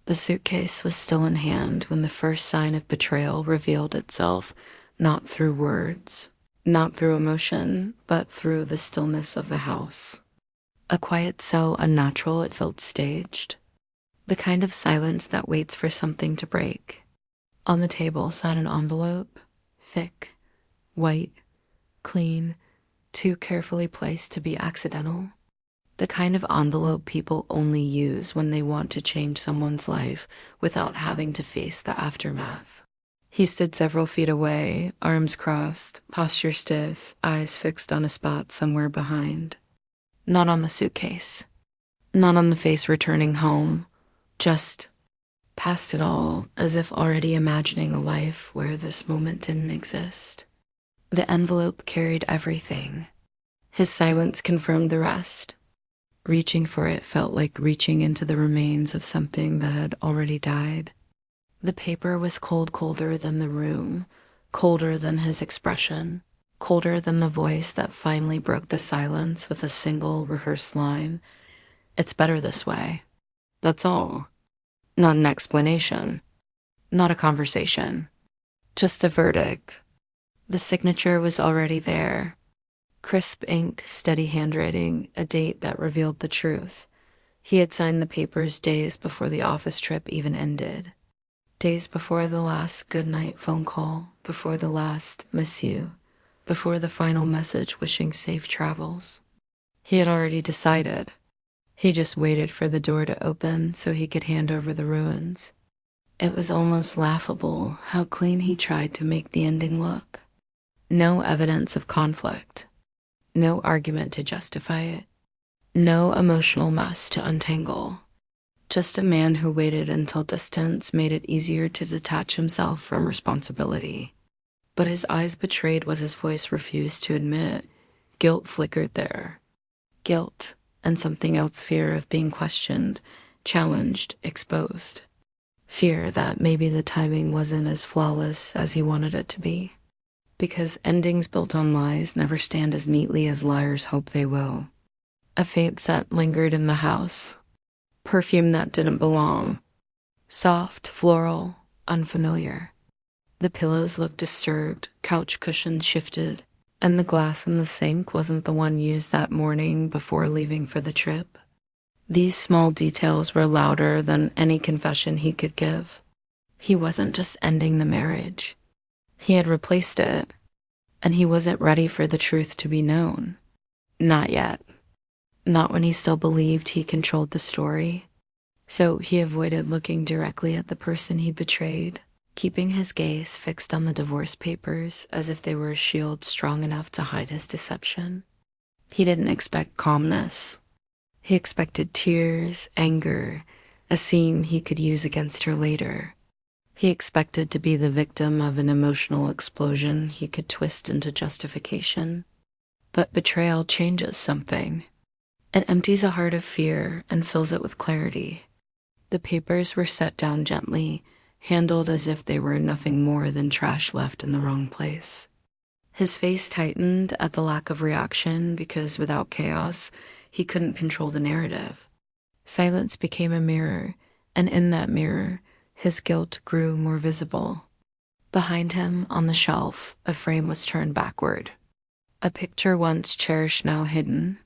The suitcase was still in hand when the first sign of betrayal revealed itself, not through words, not through emotion, but through the stillness of the house. A quiet so unnatural it felt staged. The kind of silence that waits for something to break. On the table sat an envelope, thick, white, clean, too carefully placed to be accidental. The kind of envelope people only use when they want to change someone's life without having to face the aftermath. He stood several feet away, arms crossed, posture stiff, eyes fixed on a spot somewhere behind. Not on the suitcase. Not on the face returning home. Just past it all, as if already imagining a life where this moment didn't exist. The envelope carried everything. His silence confirmed the rest. Reaching for it felt like reaching into the remains of something that had already died. The paper was colder than the room, colder than his expression, colder than the voice that finally broke the silence with a single rehearsed line. It's better this way. That's all. Not an explanation. Not a conversation. Just a verdict. The signature was already there. Crisp ink, steady handwriting, a date that revealed the truth. He had signed the papers days before the office trip even ended. Days before the last goodnight phone call, before the last miss you, before the final message wishing safe travels. He had already decided. He just waited for the door to open so he could hand over the ruins. It was almost laughable how clean he tried to make the ending look. No evidence of conflict. No argument to justify it. No emotional mess to untangle. Just a man who waited until distance made it easier to detach himself from responsibility. But his eyes betrayed what his voice refused to admit. Guilt flickered there. Guilt, and something else, fear of being questioned, challenged, exposed. Fear that maybe the timing wasn't as flawless as he wanted it to be. Because endings built on lies never stand as neatly as liars hope they will. A faint scent lingered in the house. Perfume that didn't belong. Soft, floral, unfamiliar. The pillows looked disturbed, couch cushions shifted, and the glass in the sink wasn't the one used that morning before leaving for the trip. These small details were louder than any confession he could give. He wasn't just ending the marriage. He had replaced it, and he wasn't ready for the truth to be known. Not yet. Not when he still believed he controlled the story. So he avoided looking directly at the person he betrayed, keeping his gaze fixed on the divorce papers as if they were a shield strong enough to hide his deception. He didn't expect calmness. He expected tears, anger, a scene he could use against her later. He expected to be the victim of an emotional explosion he could twist into justification. But betrayal changes something. It empties a heart of fear and fills it with clarity. The papers were set down gently, handled as if they were nothing more than trash left in the wrong place. His face tightened at the lack of reaction because without chaos, he couldn't control the narrative. Silence became a mirror, and in that mirror, his guilt grew more visible. Behind him, on the shelf, a frame was turned backward. A picture once cherished, now hidden.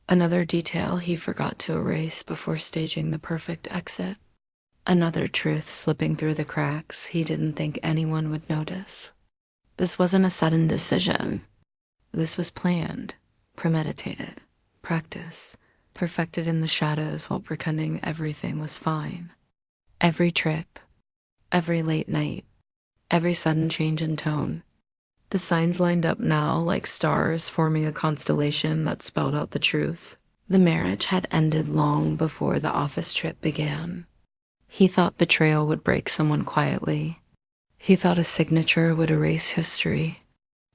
Another detail he forgot to erase before staging the perfect exit. Another truth slipping through the cracks he didn't think anyone would notice. This wasn't a sudden decision. This was planned, premeditated, practiced, perfected in the shadows while pretending everything was fine. Every trip, every late night, every sudden change in tone. The signs lined up now like stars forming a constellation that spelled out the truth. The marriage had ended long before the office trip began. He thought betrayal would break someone quietly. He thought a signature would erase history.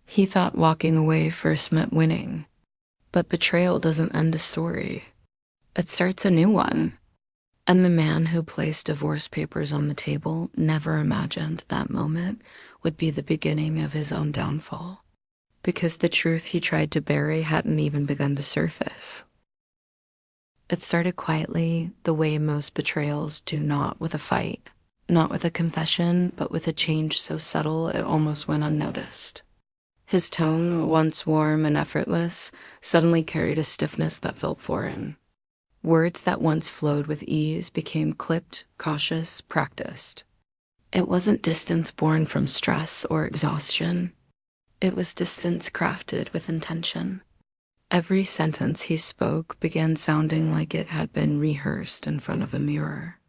He thought walking away first meant winning. But betrayal doesn't end a story. It starts a new one. And the man who placed divorce papers on the table never imagined that moment would be the beginning of his own downfall, because the truth he tried to bury hadn't even begun to surface. It started quietly, the way most betrayals do, not with a fight, not with a confession, but with a change so subtle it almost went unnoticed. His tone, once warm and effortless, suddenly carried a stiffness that felt foreign. Words that once flowed with ease became clipped, cautious, practiced. It wasn't distance born from stress or exhaustion. It was distance crafted with intention. Every sentence he spoke began sounding like it had been rehearsed in front of a mirror.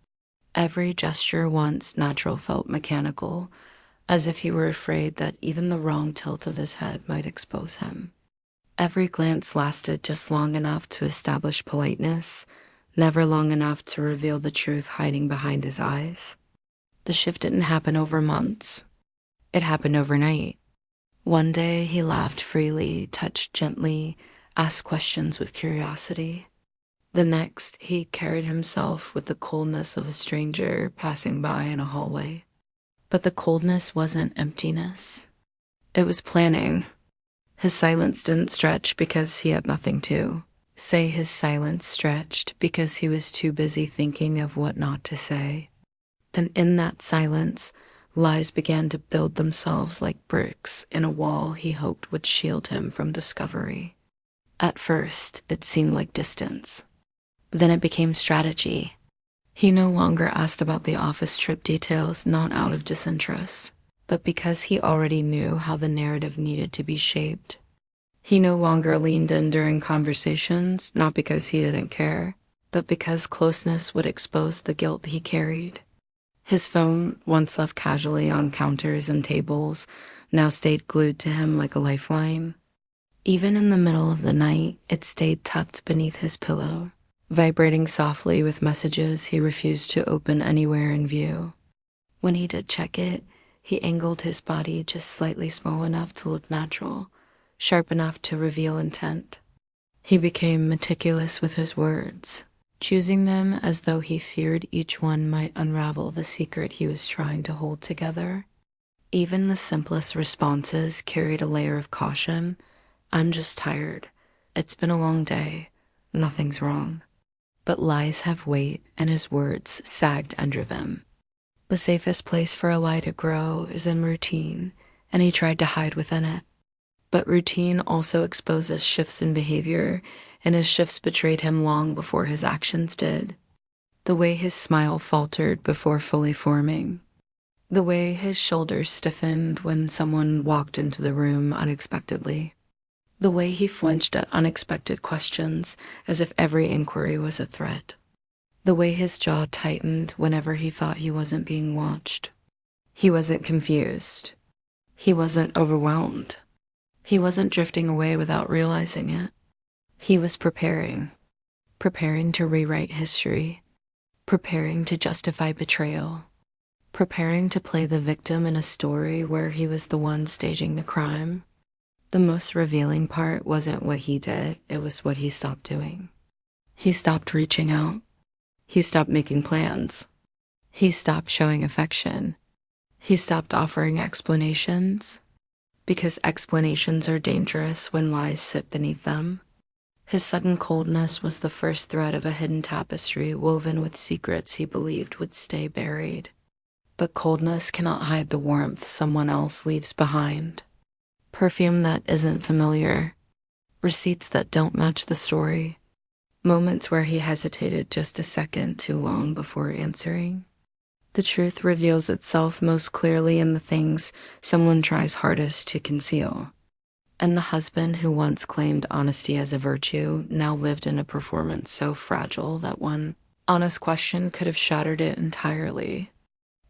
Every gesture, once natural, felt mechanical, as if he were afraid that even the wrong tilt of his head might expose him. Every glance lasted just long enough to establish politeness, never long enough to reveal the truth hiding behind his eyes. The shift didn't happen over months. It happened overnight. One day he laughed freely, touched gently, asked questions with curiosity. The next, he carried himself with the coldness of a stranger passing by in a hallway. But the coldness wasn't emptiness. It was planning. His silence didn't stretch because he had nothing to say. His silence stretched because he was too busy thinking of what not to say. And in that silence, lies began to build themselves like bricks in a wall he hoped would shield him from discovery. At first, it seemed like distance. Then it became strategy. He no longer asked about the office trip details, not out of disinterest, but because he already knew how the narrative needed to be shaped. He no longer leaned in during conversations, not because he didn't care, but because closeness would expose the guilt he carried. His phone, once left casually on counters and tables, now stayed glued to him like a lifeline. Even in the middle of the night, it stayed tucked beneath his pillow, vibrating softly with messages he refused to open anywhere in view. When he did check it, he angled his body just slightly small enough to look natural, sharp enough to reveal intent. He became meticulous with his words, choosing them as though he feared each one might unravel the secret he was trying to hold together. Even the simplest responses carried a layer of caution. "I'm just tired. It's been a long day. Nothing's wrong." But lies have weight, and his words sagged under them. The safest place for a lie to grow is in routine, and he tried to hide within it. But routine also exposes shifts in behavior, and his shifts betrayed him long before his actions did. The way his smile faltered before fully forming. The way his shoulders stiffened when someone walked into the room unexpectedly. The way he flinched at unexpected questions, as if every inquiry was a threat. The way his jaw tightened whenever he thought he wasn't being watched. He wasn't confused. He wasn't overwhelmed. He wasn't drifting away without realizing it. He was preparing to rewrite history, preparing to justify betrayal, preparing to play the victim in a story where he was the one staging the crime. The most revealing part wasn't what he did, it was what he stopped doing. He stopped reaching out. He stopped making plans. He stopped showing affection. He stopped offering explanations, because explanations are dangerous when lies sit beneath them. His sudden coldness was the first thread of a hidden tapestry woven with secrets he believed would stay buried. But coldness cannot hide the warmth someone else leaves behind. Perfume that isn't familiar, receipts that don't match the story, moments where he hesitated just a second too long before answering. The truth reveals itself most clearly in the things someone tries hardest to conceal. And the husband who once claimed honesty as a virtue now lived in a performance so fragile that one honest question could have shattered it entirely.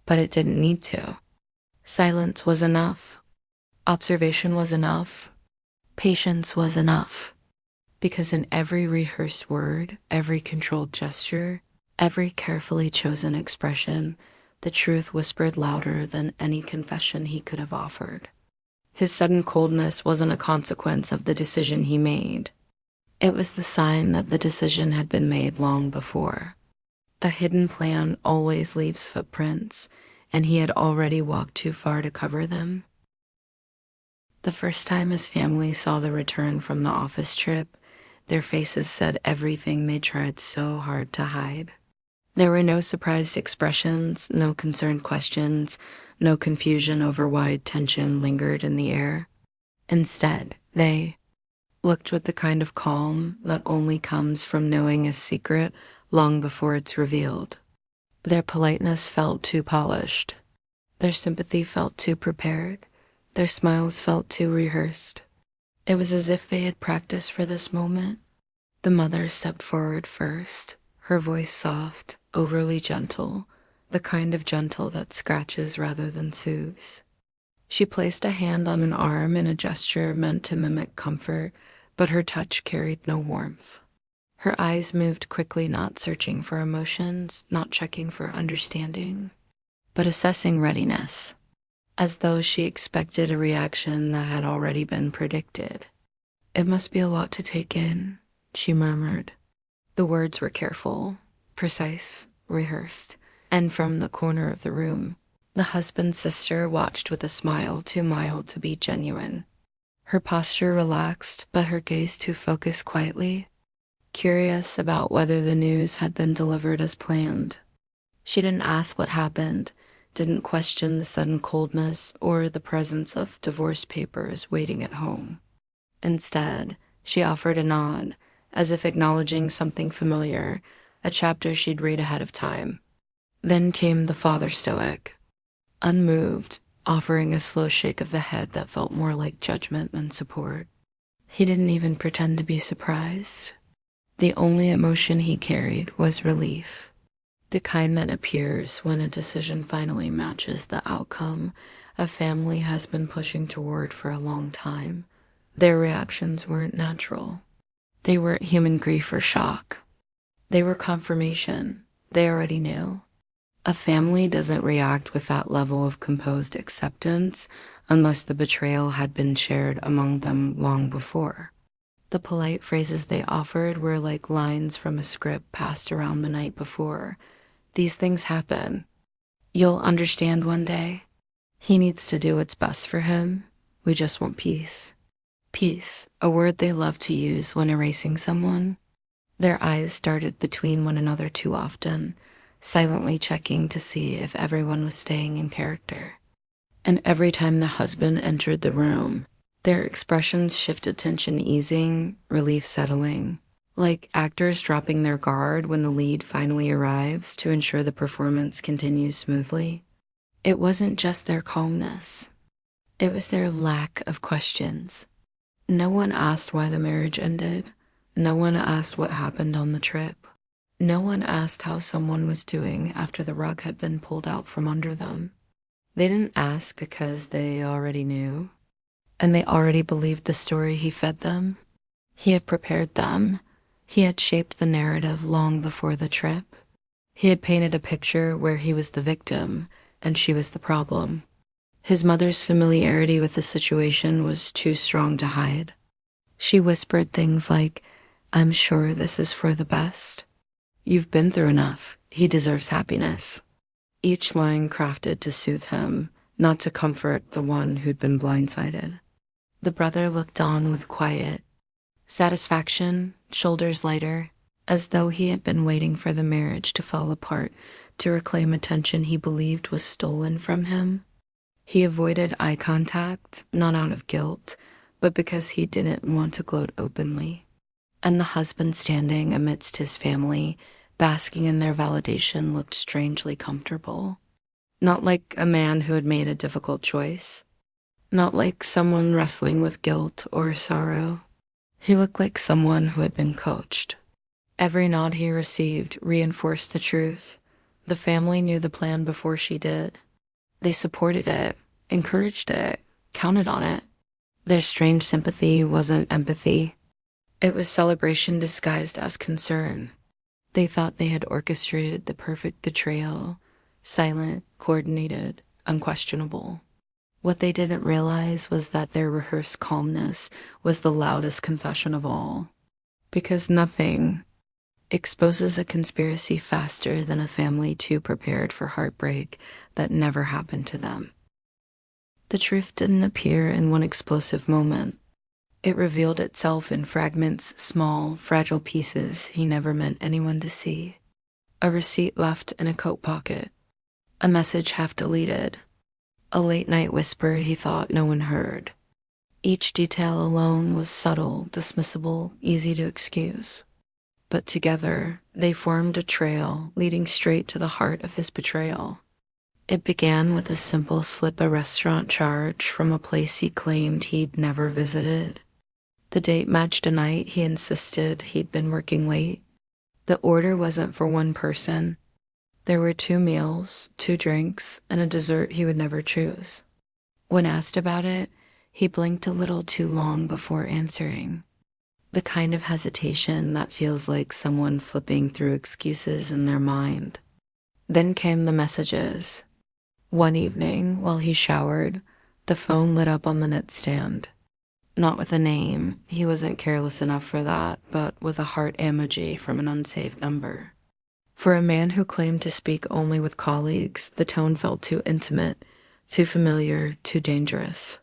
But it didn't need to. Silence was enough. Observation was enough. Patience was enough. Because in every rehearsed word, every controlled gesture, every carefully chosen expression, the truth whispered louder than any confession he could have offered. His sudden coldness wasn't a consequence of the decision he made. It was the sign that the decision had been made long before. The hidden plan always leaves footprints, and he had already walked too far to cover them. The first time his family saw the return from the office trip, Their faces said everything they tried so hard to hide. There were no surprised expressions, no concerned questions, no confusion over why tension lingered in the air. Instead, they looked with the kind of calm that only comes from knowing a secret long before it's revealed. Their politeness felt too polished. Their sympathy felt too prepared. Their smiles felt too rehearsed. It was as if they had practiced for this moment. The mother stepped forward first, her voice soft, overly gentle, the kind of gentle that scratches rather than soothes. She placed a hand on an arm in a gesture meant to mimic comfort, but her touch carried no warmth. Her eyes moved quickly, not searching for emotions, not checking for understanding, but assessing readiness, as though she expected a reaction that had already been predicted. "It must be a lot to take in," she murmured. The words were careful, precise, rehearsed, and from the corner of the room, the husband's sister watched with a smile too mild to be genuine. Her posture relaxed, but her gaze too focused quietly, curious about whether the news had been delivered as planned. She didn't ask what happened, didn't question the sudden coldness or the presence of divorce papers waiting at home. Instead, she offered a nod, as if acknowledging something familiar, a chapter she'd read ahead of time. Then came the father stoic, unmoved, offering a slow shake of the head that felt more like judgment than support. He didn't even pretend to be surprised. The only emotion he carried was relief, the kind that appears when a decision finally matches the outcome a family has been pushing toward for a long time. Their reactions weren't natural. They weren't human grief or shock. They were confirmation. They already knew. A family doesn't react with that level of composed acceptance unless the betrayal had been shared among them long before. The polite phrases they offered were like lines from a script passed around the night before. "These things happen. You'll understand one day. He needs to do what's best for him. We just want peace." Peace, a word they love to use when erasing someone. Their eyes darted between one another too often, silently checking to see if everyone was staying in character. And every time the husband entered the room, their expressions shifted, tension easing, relief settling, like actors dropping their guard when the lead finally arrives to ensure the performance continues smoothly. It wasn't just their calmness. It was their lack of questions. No one asked why the marriage ended. No one asked what happened on the trip. No one asked how someone was doing after the rug had been pulled out from under them. They didn't ask because they already knew, and they already believed the story he fed them. He had prepared them. He had shaped the narrative long before the trip. He had painted a picture where he was the victim and she was the problem. His mother's familiarity with the situation was too strong to hide. She whispered things like, "I'm sure this is for the best. You've been through enough. He deserves happiness." Each line crafted to soothe him, not to comfort the one who'd been blindsided. The brother looked on with quiet satisfaction, shoulders lighter, as though he had been waiting for the marriage to fall apart to reclaim attention he believed was stolen from him. He avoided eye contact, not out of guilt, but because he didn't want to gloat openly. And the husband standing amidst his family, basking in their validation, looked strangely comfortable. Not like a man who had made a difficult choice. Not like someone wrestling with guilt or sorrow. He looked like someone who had been coached. Every nod he received reinforced the truth. The family knew the plan before she did. They supported it, encouraged it, counted on it. Their strange sympathy wasn't empathy. It was celebration disguised as concern. They thought they had orchestrated the perfect betrayal, silent, coordinated, unquestionable. What they didn't realize was that their rehearsed calmness was the loudest confession of all. Because nothing exposes a conspiracy faster than a family too prepared for heartbreak that never happened to them. The truth didn't appear in one explosive moment. It revealed itself in fragments, small, fragile pieces he never meant anyone to see. A receipt left in a coat pocket, a message half deleted, a late-night whisper he thought no one heard. Each detail alone was subtle, dismissible, easy to excuse. But together, they formed a trail leading straight to the heart of his betrayal. It began with a simple slip-a-restaurant charge from a place he claimed he'd never visited. The date matched a night he insisted he'd been working late. The order wasn't for one person. There were 2 meals, 2 drinks, and a dessert he would never choose. When asked about it, he blinked a little too long before answering. The kind of hesitation that feels like someone flipping through excuses in their mind. Then came the messages. One evening, while he showered, the phone lit up on the nightstand. Not with a name, he wasn't careless enough for that, but with a heart emoji from an unsaved number. For a man who claimed to speak only with colleagues, the tone felt too intimate, too familiar, too dangerous.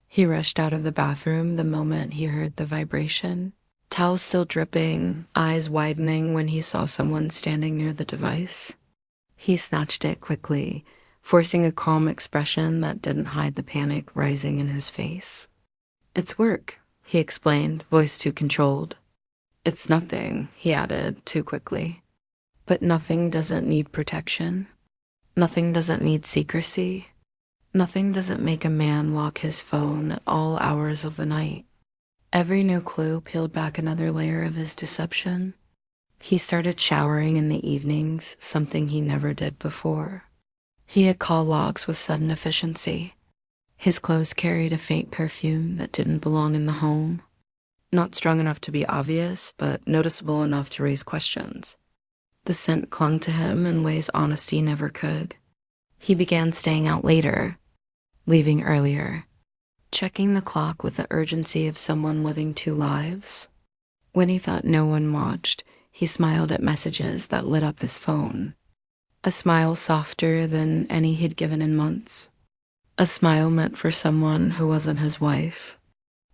He rushed out of the bathroom the moment he heard the vibration, towel still dripping, eyes widening when he saw someone standing near the device. He snatched it quickly, forcing a calm expression that didn't hide the panic rising in his face. "It's work," he explained, voice too controlled. "It's nothing," he added, too quickly. But nothing doesn't need protection. Nothing doesn't need secrecy. Nothing doesn't make a man lock his phone at all hours of the night. Every new clue peeled back another layer of his deception. He started showering in the evenings, something he never did before. He had call logs with sudden efficiency. His clothes carried a faint perfume that didn't belong in the home. Not strong enough to be obvious, but noticeable enough to raise questions. The scent clung to him in ways honesty never could. He began staying out later, leaving earlier, checking the clock with the urgency of someone living 2 lives. When he thought no one watched, he smiled at messages that lit up his phone. A smile softer than any he'd given in months. A smile meant for someone who wasn't his wife.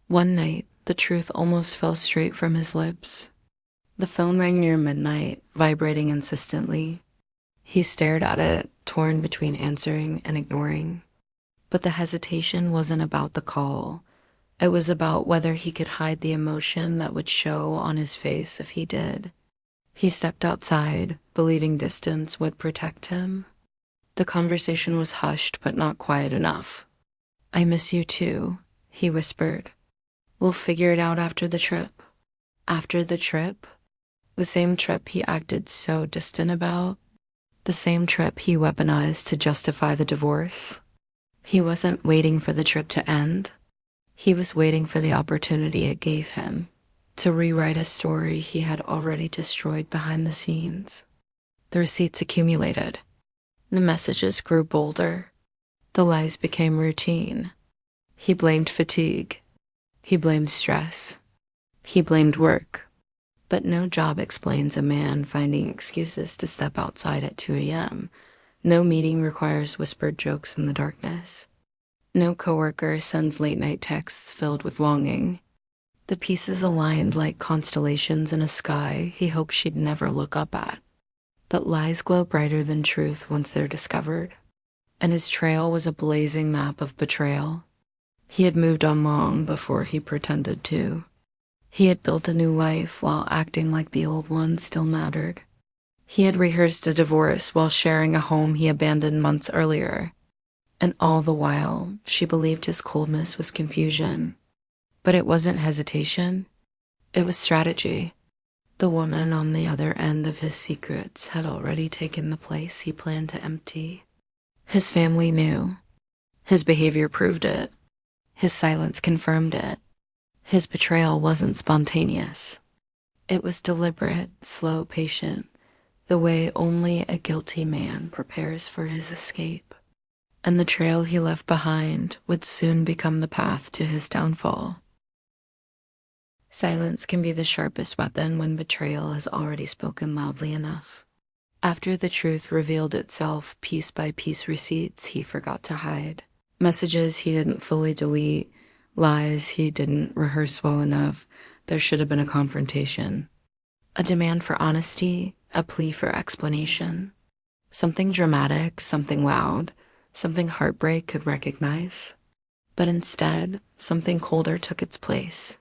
One night, the truth almost fell straight from his lips. The phone rang near midnight, vibrating insistently. He stared at it, torn between answering and ignoring. But the hesitation wasn't about the call. It was about whether he could hide the emotion that would show on his face if he did. He stepped outside, believing distance would protect him. The conversation was hushed, but not quiet enough. "I miss you too," he whispered. "We'll figure it out after the trip." After the trip? The same trip he acted so distant about? The same trip he weaponized to justify the divorce? He wasn't waiting for the trip to end. He was waiting for the opportunity it gave him to rewrite a story he had already destroyed behind the scenes. The receipts accumulated. The messages grew bolder. The lies became routine. He blamed fatigue. He blamed stress. He blamed work. But no job explains a man finding excuses to step outside at 2 a.m. No meeting requires whispered jokes in the darkness. No coworker sends late-night texts filled with longing. The pieces aligned like constellations in a sky he hoped she'd never look up at. But lies glow brighter than truth once they're discovered. And his trail was a blazing map of betrayal. He had moved on long before he pretended to. He had built a new life while acting like the old one still mattered. He had rehearsed a divorce while sharing a home he abandoned months earlier. And all the while, she believed his coldness was confusion. But it wasn't hesitation. It was strategy. The woman on the other end of his secrets had already taken the place he planned to empty. His family knew. His behavior proved it. His silence confirmed it. His betrayal wasn't spontaneous. It was deliberate, slow, patient, the way only a guilty man prepares for his escape. And the trail he left behind would soon become the path to his downfall. Silence can be the sharpest weapon when betrayal has already spoken loudly enough. After the truth revealed itself, piece by piece receipts he forgot to hide, messages he didn't fully delete, lies he didn't rehearse well enough. There should have been a confrontation, a demand for honesty, a plea for explanation. Something dramatic, something loud, something heartbreak could recognize. But instead, something colder took its place.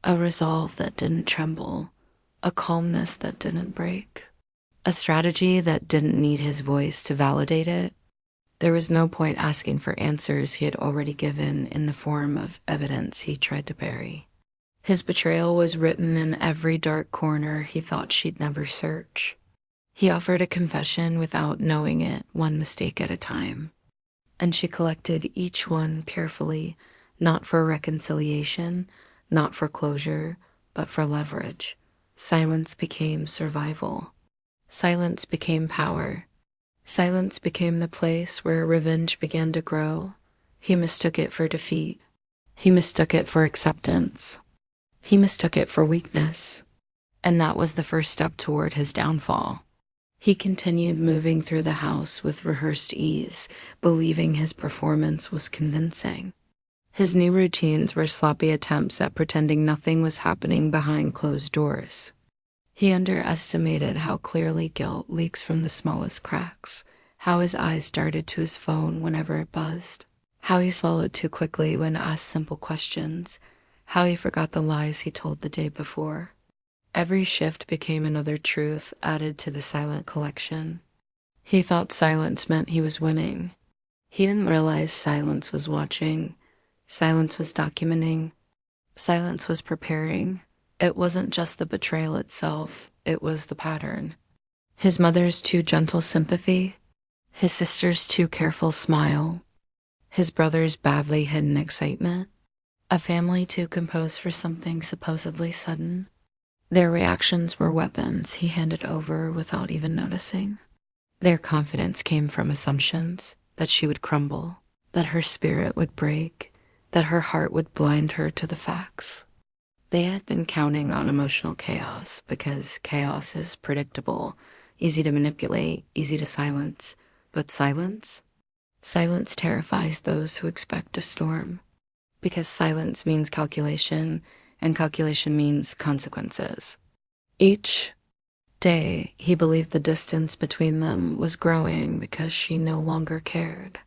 A resolve that didn't tremble, a calmness that didn't break, a strategy that didn't need his voice to validate it. There was no point asking for answers he had already given in the form of evidence he tried to bury. His betrayal was written in every dark corner he thought she'd never search. He offered a confession without knowing it, one mistake at a time. And she collected each one carefully, not for reconciliation, not for closure, but for leverage. Silence became survival. Silence became power. Silence became the place where revenge began to grow. He mistook it for defeat. He mistook it for acceptance. He mistook it for weakness. And that was the first step toward his downfall. He continued moving through the house with rehearsed ease, believing his performance was convincing. His new routines were sloppy attempts at pretending nothing was happening behind closed doors. He underestimated how clearly guilt leaks from the smallest cracks, how his eyes darted to his phone whenever it buzzed, how he swallowed too quickly when asked simple questions, how he forgot the lies he told the day before. Every shift became another truth added to the silent collection. He thought silence meant he was winning. He didn't realize silence was watching. Silence was documenting. Silence was preparing. It wasn't just the betrayal itself, it was the pattern. His mother's too gentle sympathy, his sister's too careful smile, his brother's badly hidden excitement, a family too composed for something supposedly sudden. Their reactions were weapons he handed over without even noticing. Their confidence came from assumptions that she would crumble, that her spirit would break, that her heart would blind her to the facts. They had been counting on emotional chaos because chaos is predictable, easy to manipulate, easy to silence. But silence? Silence terrifies those who expect a storm. Because silence means calculation, and calculation means consequences. Each day, he believed the distance between them was growing because she no longer cared.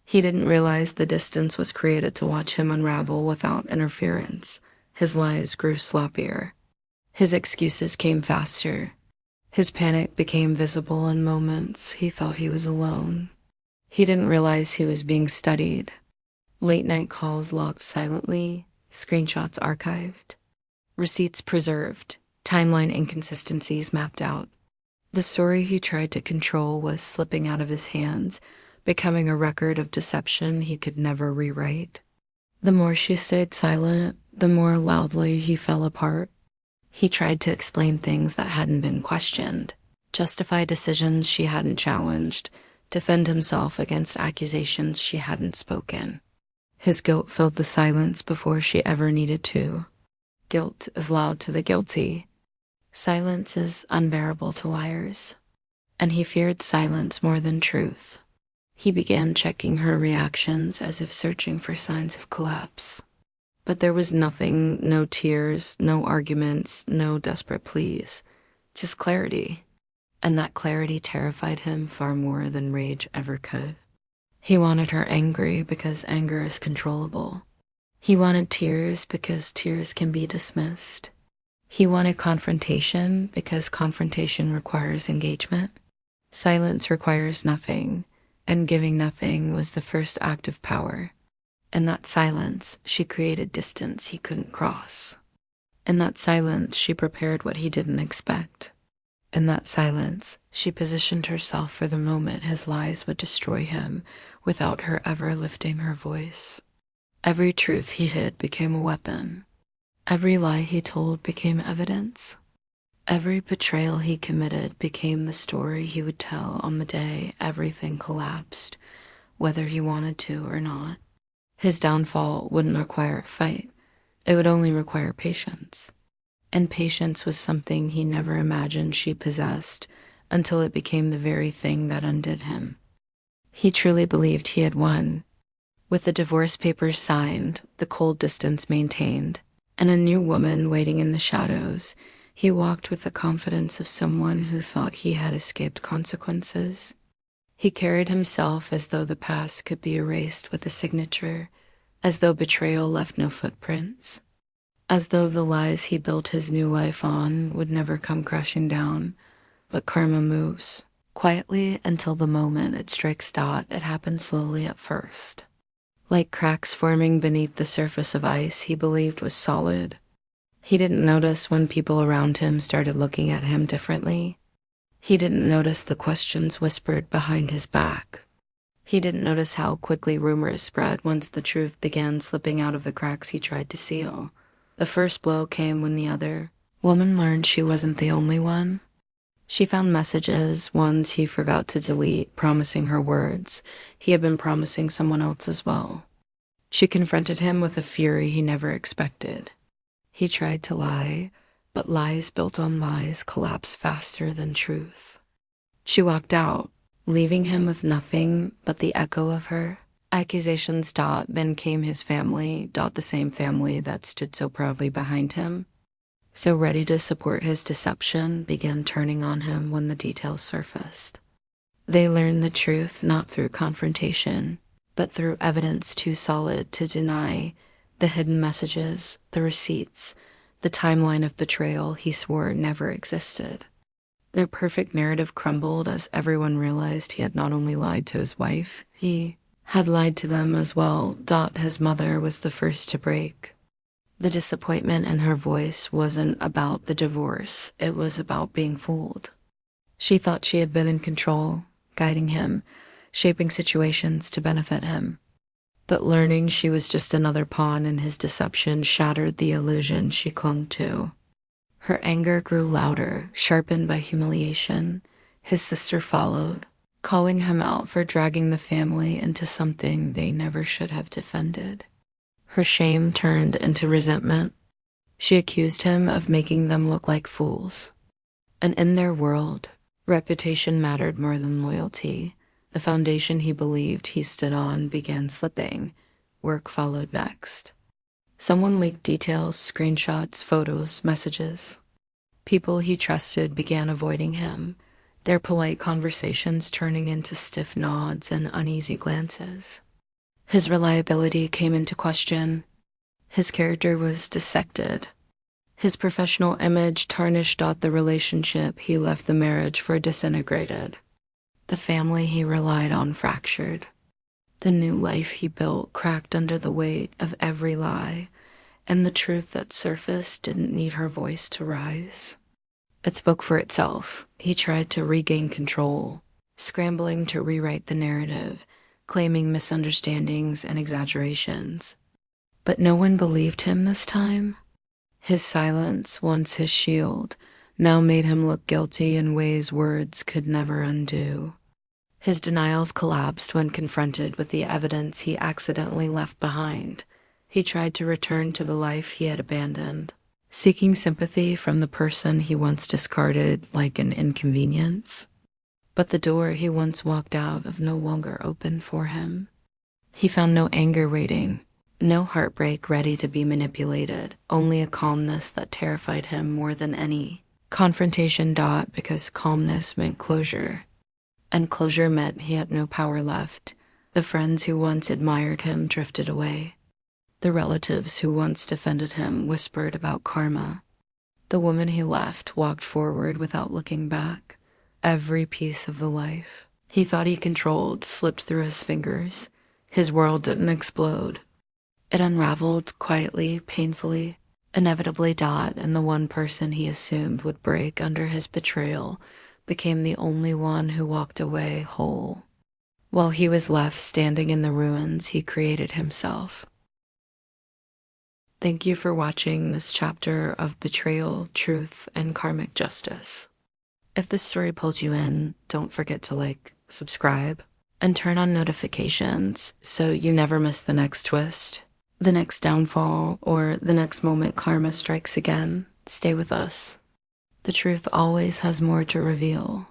He didn't realize the distance was created to watch him unravel without interference. His lies grew sloppier. His excuses came faster. His panic became visible in moments he thought he was alone. He didn't realize he was being studied. Late-night calls logged silently, screenshots archived, receipts preserved, timeline inconsistencies mapped out. The story he tried to control was slipping out of his hands, becoming a record of deception he could never rewrite. The more she stayed silent, the more loudly he fell apart. He tried to explain things that hadn't been questioned, justify decisions she hadn't challenged, defend himself against accusations she hadn't spoken. His guilt filled the silence before she ever needed to. Guilt is loud to the guilty. Silence is unbearable to liars. And he feared silence more than truth. He began checking her reactions as if searching for signs of collapse. But there was nothing, no tears, no arguments, no desperate pleas, just clarity. And that clarity terrified him far more than rage ever could. He wanted her angry because anger is controllable. He wanted tears because tears can be dismissed. He wanted confrontation because confrontation requires engagement. Silence requires nothing, and giving nothing was the first act of power. In that silence, she created distance he couldn't cross. In that silence, she prepared what he didn't expect. In that silence, she positioned herself for the moment his lies would destroy him without her ever lifting her voice. Every truth he hid became a weapon. Every lie he told became evidence. Every betrayal he committed became the story he would tell on the day everything collapsed, whether he wanted to or not. His downfall wouldn't require a fight. It would only require patience. And patience was something he never imagined she possessed until it became the very thing that undid him. He truly believed he had won. With the divorce papers signed, the cold distance maintained, and a new woman waiting in the shadows, he walked with the confidence of someone who thought he had escaped consequences. He carried himself as though the past could be erased with a signature, as though betrayal left no footprints, as though the lies he built his new life on would never come crashing down. But karma moves, quietly until the moment it strikes Dot. It happens slowly at first. Like cracks forming beneath the surface of ice he believed was solid. He didn't notice when people around him started looking at him differently. He didn't notice the questions whispered behind his back. He didn't notice how quickly rumors spread once the truth began slipping out of the cracks he tried to seal. The first blow came when the other woman learned she wasn't the only one. She found messages, ones he forgot to delete, promising her words he had been promising someone else as well. She confronted him with a fury he never expected. He tried to lie, but lies built on lies collapse faster than truth. She walked out, leaving him with nothing but the echo of her accusations. Dot then came his family, Dot the same family that stood so proudly behind him, so ready to support his deception, began turning on him when the details surfaced. They learned the truth not through confrontation, but through evidence too solid to deny, the hidden messages, the receipts, the timeline of betrayal he swore never existed. Their perfect narrative crumbled as everyone realized he had not only lied to his wife, he had lied to them as well. Dot, his mother, was the first to break. The disappointment in her voice wasn't about the divorce, it was about being fooled. She thought she had been in control, guiding him, shaping situations to benefit him. But learning she was just another pawn in his deception shattered the illusion she clung to. Her anger grew louder, sharpened by humiliation. His sister followed, calling him out for dragging the family into something they never should have defended. Her shame turned into resentment. She accused him of making them look like fools. And in their world, reputation mattered more than loyalty. The foundation he believed he stood on began slipping. Work followed next. Someone leaked details, screenshots, photos, messages. People he trusted began avoiding him, their polite conversations turning into stiff nods and uneasy glances. His reliability came into question. His character was dissected. His professional image tarnished. The relationship he left the marriage for disintegrated. The family he relied on fractured. The new life he built cracked under the weight of every lie, and the truth that surfaced didn't need her voice to rise. It spoke for itself. He tried to regain control, scrambling to rewrite the narrative, claiming misunderstandings and exaggerations. But no one believed him this time. His silence, once his shield, now made him look guilty in ways words could never undo. His denials collapsed when confronted with the evidence he accidentally left behind. He tried to return to the life he had abandoned, seeking sympathy from the person he once discarded like an inconvenience. But the door he once walked out of no longer opened for him. He found no anger waiting, no heartbreak ready to be manipulated, only a calmness that terrified him more than any confrontation. Because calmness meant closure, and closure meant he had no power left. The friends who once admired him drifted away. The relatives who once defended him whispered about karma. The woman he left walked forward without looking back. Every piece of the life he thought he controlled slipped through his fingers. His world didn't explode. It unraveled quietly, painfully, inevitably. And the one person he assumed would break under his betrayal became the only one who walked away whole. While he was left standing in the ruins he created himself. Thank you for watching this chapter of betrayal, truth, and karmic justice. If this story pulled you in, don't forget to like, subscribe, and turn on notifications so you never miss the next twist, the next downfall, or the next moment karma strikes again. Stay with us. The truth always has more to reveal.